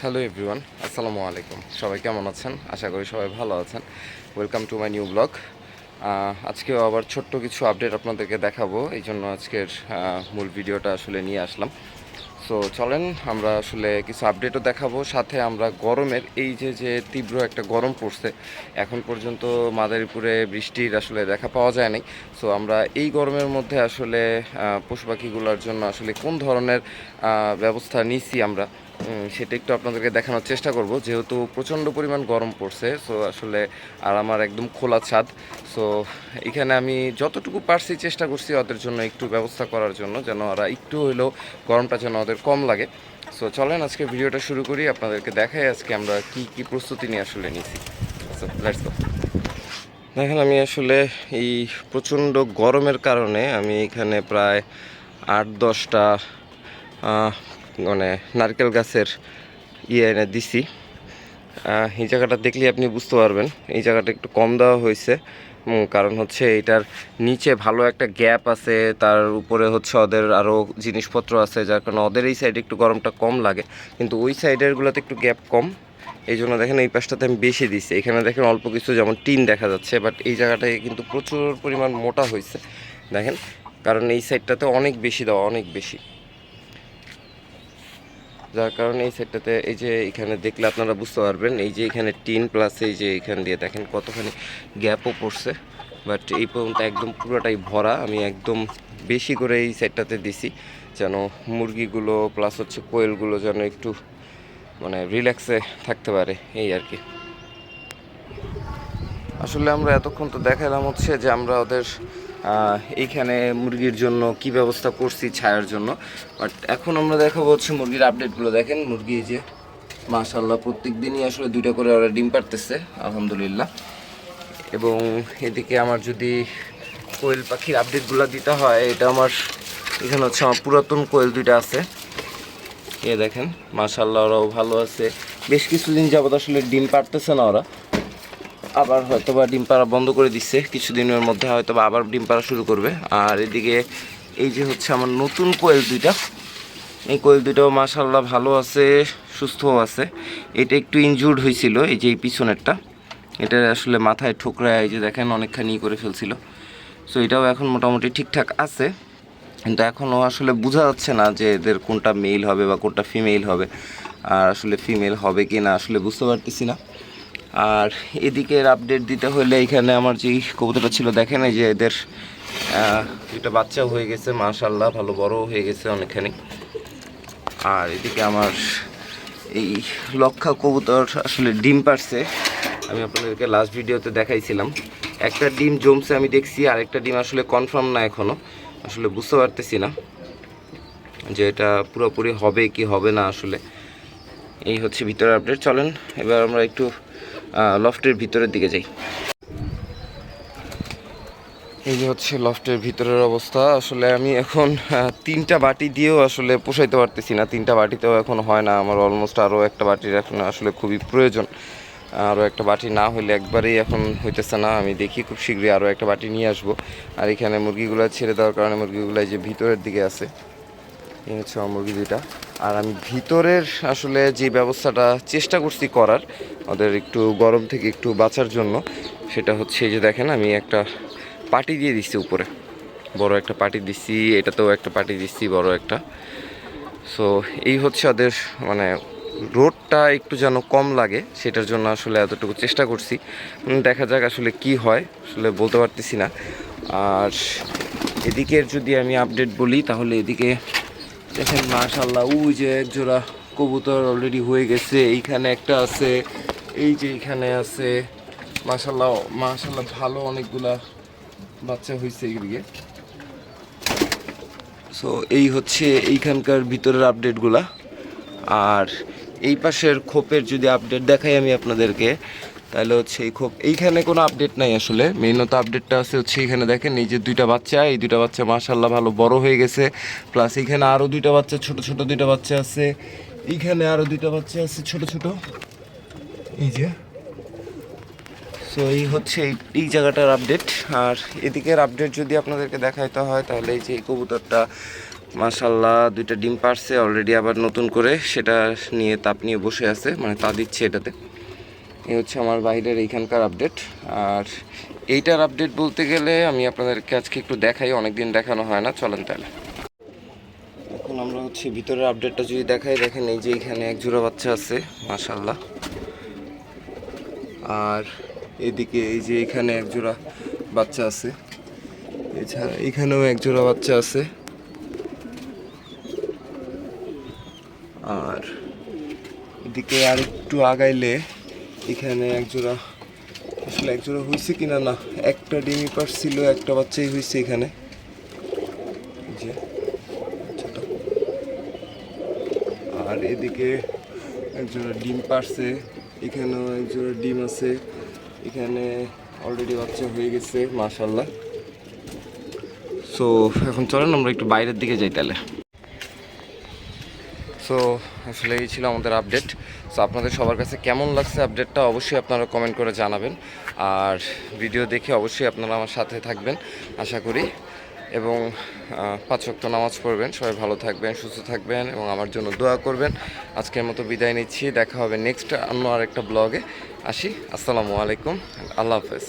Hello everyone, আসসালামু আলাইকুম। সবাই কেমন আছেন? আশা করি সবাই ভালো আছেন। Welcome to my new blog. আজকেও আবার ছোট্ট কিছু আপডেট আপনাদেরকে দেখাবো, এই জন্য আজকের মূল ভিডিওটা আসলে নিয়ে আসলাম। সো চলেন আমরা আসলে কিছু আপডেটও দেখাবো, সাথে আমরা গরমের এই যে তীব্র একটা গরম পড়ছে, এখন পর্যন্ত মাদারীপুরে বৃষ্টির আসলে দেখা পাওয়া যায় নাই। সো আমরা এই গরমের মধ্যে আসলে পশু পাখিগুলোর জন্য আসলে কোন ধরনের ব্যবস্থা নিছি আমরা, সেটা একটু আপনাদেরকে দেখানোর চেষ্টা করব, যেহেতু প্রচণ্ড পরিমাণ গরম পড়ছে। সো আসলে আর আমার একদম খোলা ছাদ। সো এখানে আমি যতটুকু পারছি চেষ্টা করছি ওদের জন্য একটু ব্যবস্থা করার জন্য, যেন ওরা একটু হলেও গরমটা যেন ওদের কম লাগে। সো চলেন আজকে ভিডিওটা শুরু করি, আপনাদেরকে দেখাই আজকে আমরা কি প্রস্তুতি নিয়ে আসলে নিছি। So let's go. দেখেন, আমি আসলে এই প্রচণ্ড গরমের কারণে আমি এখানে প্রায় 8-10টা মানে নারকেল গাছের এনে দিছি। এই জায়গাটা দেখলে আপনি বুঝতে পারবেন, এই জায়গাটা একটু কম দেওয়া হয়েছে, কারণ হচ্ছে এটার নিচে ভালো একটা গ্যাপ আছে, তার উপরে হচ্ছে ওদের আরও জিনিসপত্র আছে, যার কারণে ওদের এই সাইডে একটু গরমটা কম লাগে, কিন্তু ওই সাইডেরগুলোতে একটু গ্যাপ কম। এই জন্য দেখেন এই পাশটাতে আমি বেশি দিছি। এখানে দেখেন অল্প কিছু যেমন টিন দেখা যাচ্ছে, বাট এই জায়গাটায় কিন্তু প্রচুর পরিমাণ মোটা হয়েছে দেখেন, কারণ এই সাইডটাতে অনেক বেশি দেওয়া, অনেক বেশি, যার কারণে এই সেটটাতে এই যে এখানে দেখলে আপনারা বুঝতে পারবেন, এই যে এখানে টিন প্লাস এই যে এখান দিয়ে দেখেন কতখানি গ্যাপও পড়ছে, বাট এই পর্যন্ত একদম পুরোটাই ভরা। আমি একদম বেশি করে এই সেটটাতে দিছি, যেন মুরগিগুলো প্লাস হচ্ছে কোয়েলগুলো যেন একটু মানে রিল্যাক্সে থাকতে পারে, এই আর কি। আসলে আমরা এতক্ষণ তো দেখালাম হচ্ছে যে আমরা ওদের এইখানে মুরগির জন্য কি ব্যবস্থা করছি ছায়ার জন্য, বাট এখন আমরা দেখাবো হচ্ছে মুরগির আপডেটগুলো। দেখেন মুরগি এই যে মাশাআল্লাহ প্রত্যেক দিনই আসলে 2টা করে ওরা ডিম পারতেছে আলহামদুলিল্লাহ। এবং এদিকে আমার যদি কোয়েল পাখির আপডেটগুলো দিতে হয়, এটা আমার এখানে হচ্ছে আমার পুরাতন কোয়েল 2টা আছে, এ দেখেন মাশাআল্লাহ ওরাও ভালো আছে। বেশ কিছুদিন যাবত আসলে ডিম পারতেছে না ওরা, আবার হয়তো বা ডিম পাড়া বন্ধ করে দিচ্ছে, কিছুদিনের মধ্যে হয়তো বা আবার ডিম পাড়া শুরু করবে। আর এদিকে এই যে হচ্ছে আমার নতুন কোয়েল 2টা, এই কোয়েল 2টাও মাশাআল্লাহ ভালো আছে, সুস্থও আছে। এটা একটু ইনজুর্ড হয়েছিল, এই যে এই পিছনেরটা, এটা আসলে মাথায় ঠোকরায় এই যে দেখেন অনেকখানি করে ফেলছিল। সো এটাও এখন মোটামুটি ঠিকঠাক আছে, কিন্তু এখনও আসলে বোঝা যাচ্ছে না যে এদের কোনটা মেল হবে বা কোনটা ফিমেল হবে, আর আসলে ফিমেল হবে কি না আসলে বুঝতে পারতেছি না। আর এদিকের আপডেট দিতে হলে এখানে আমার যেই কবুতরটা ছিল দেখেন, এই যে এদের একটা বাচ্চাও হয়ে গেছে মাশাআল্লাহ, ভালো বড় হয়ে গেছে অনেকখানি। আর এদিকে আমার এই লক্ষা কবুতর আসলে ডিম পারছে, আমি আপনাদেরকে লাস্ট ভিডিওতে দেখাইছিলাম। একটা ডিম জমছে আমি দেখছি, আর একটা ডিম আসলে কনফার্ম না, এখনও আসলে বুঝতে পারতেছি না যে এটা পুরোপুরি হবে কি হবে না আসলে। এই হচ্ছে ভিতরের আপডেট। চলেন এবার আমরা একটু লফটের ভিতরের দিকে যাই। এই যে হচ্ছে লফটের ভিতরের অবস্থা। আসলে আমি এখন 3টা বাটি দিয়েও আসলে পোষাইতে পারতেছি না, 3টা বাটিতেও এখন হয় না আমার। অলমোস্ট আরও একটা বাটির এখন আসলে খুবই প্রয়োজন, আরও একটা বাটি না হলে একবারেই এখন হইতেছে না। আমি দেখি খুব শীঘ্রই আরও একটা বাটি নিয়ে আসবো। আর এখানে মুরগিগুলো ছেড়ে দেওয়ার কারণে মুরগিগুলো যে ভিতরের দিকে আছে, এই হচ্ছে আমার মুরগি 2টা। আর আমি ভিতরের আসলে যে ব্যবস্থাটা চেষ্টা করছি করার ওদের একটু গরম থেকে একটু বাঁচার জন্য, সেটা হচ্ছে এই যে দেখেন আমি একটা পাটি দিয়ে দিচ্ছি উপরে, বড় একটা পাটি দিচ্ছি, এটাতেও একটা পাটি দিচ্ছি বড় একটা। সো এই হচ্ছে ওদের মানে রোদটা একটু যেন কম লাগে, সেটার জন্য আসলে এতটুকু চেষ্টা করছি। দেখা যাক আসলে কি হয়, আসলে বলতে পারতেছি না। আর এদিকের যদি আমি আপডেট বলি, তাহলে এদিকে দেখেন মাশাআল্লাহ ওই যে এক জোড়া কবুতর অলরেডি হয়ে গেছে, এইখানে একটা আছে, এই যে এইখানে আছে, মাশাআল্লাহ মাশাআল্লাহ ভালো অনেকগুলা বাচ্চা হয়েছে এদিকে। সো এই হচ্ছে এইখানকার ভিতরের আপডেটগুলা। আর এই পাশের খোপের যদি আপডেট দেখাই আমি আপনাদেরকে, তাহলে হচ্ছে এই খোপ, এইখানে কোনো আপডেট নাই আসলে। মেইনত আপডেটটা আছে হচ্ছে এখানে দেখেন এই যে 2টা বাচ্চা, এই 2টা বাচ্চা মাশাআল্লাহ ভালো বড় হয়ে গেছে, প্লাস এখানে আরও 2টা বাচ্চা ছোট ছোট 2টা বাচ্চা আছে, এইখানে আরও 2টা বাচ্চা আছে ছোট ছোট, এই যে। সো এই হচ্ছে এই জায়গাটার আপডেট। আর এদিকের আপডেট যদি আপনাদেরকে দেখাইতে হয়, তাহলে এই যে এই কবুতরটা মাশাল্লাহ দুইটা ডিম পারছে অলরেডি, আবার নতুন করে সেটা নিয়ে তাপ নিয়ে বসে আছে, মানে তা দিচ্ছে এটাতে। এই হচ্ছে আমার বাইরের এইখানকার আপডেট। আর এইটার আপডেট বলতে গেলে আমি আপনাদেরকে আজকে একটু দেখাই, অনেকদিন দেখানো হয় না, চলেন তাহলে। এখন আমরা হচ্ছে ভিতরের আপডেটটা যদি দেখাই, দেখেন এই যে এখানে এক জোড়া বাচ্চা আছে মাশাল্লাহ। আর এদিকে এই যে এখানে এক জোড়া বাচ্চা আছে, এছাড়া এখানেও এক জোড়া বাচ্চা আছে। আর এদিকে আর একটু আগাইলে এখানে এক জোড়া, আসলে এক জোড়া হয়েছে কিনা না, একটা ডিমই পারছিল, একটা বাচ্চাই হয়েছে এখানে। এই যে বাচ্চাটা। আর এদিকে এক জোড়া ডিম পারছে, এখানেও এক জোড়া ডিম আছে, এখানে অলরেডি বাচ্চা হয়ে গেছে মাশাল্লাহ। সো এখন চলেন আমরা একটু বাইরের দিকে যাই তাহলে। সো আসলে এই ছিল আমাদের আপডেট। সো আপনাদের সবার কাছে কেমন লাগছে আপডেটটা অবশ্যই আপনারা কমেন্ট করে জানাবেন। আর ভিডিও দেখে অবশ্যই আপনারা আমার সাথে থাকবেন আশা করি, এবং 5 ওয়াক্ত নামাজ পড়বেন। সবাই ভালো থাকবেন, সুস্থ থাকবেন এবং আমার জন্য দোয়া করবেন। আজকের মতো বিদায় নিচ্ছি, দেখা হবে নেক্সট অন্য আরেকটা ব্লগে। আসি, আসসালামু আলাইকুম, আল্লাহ হাফেজ।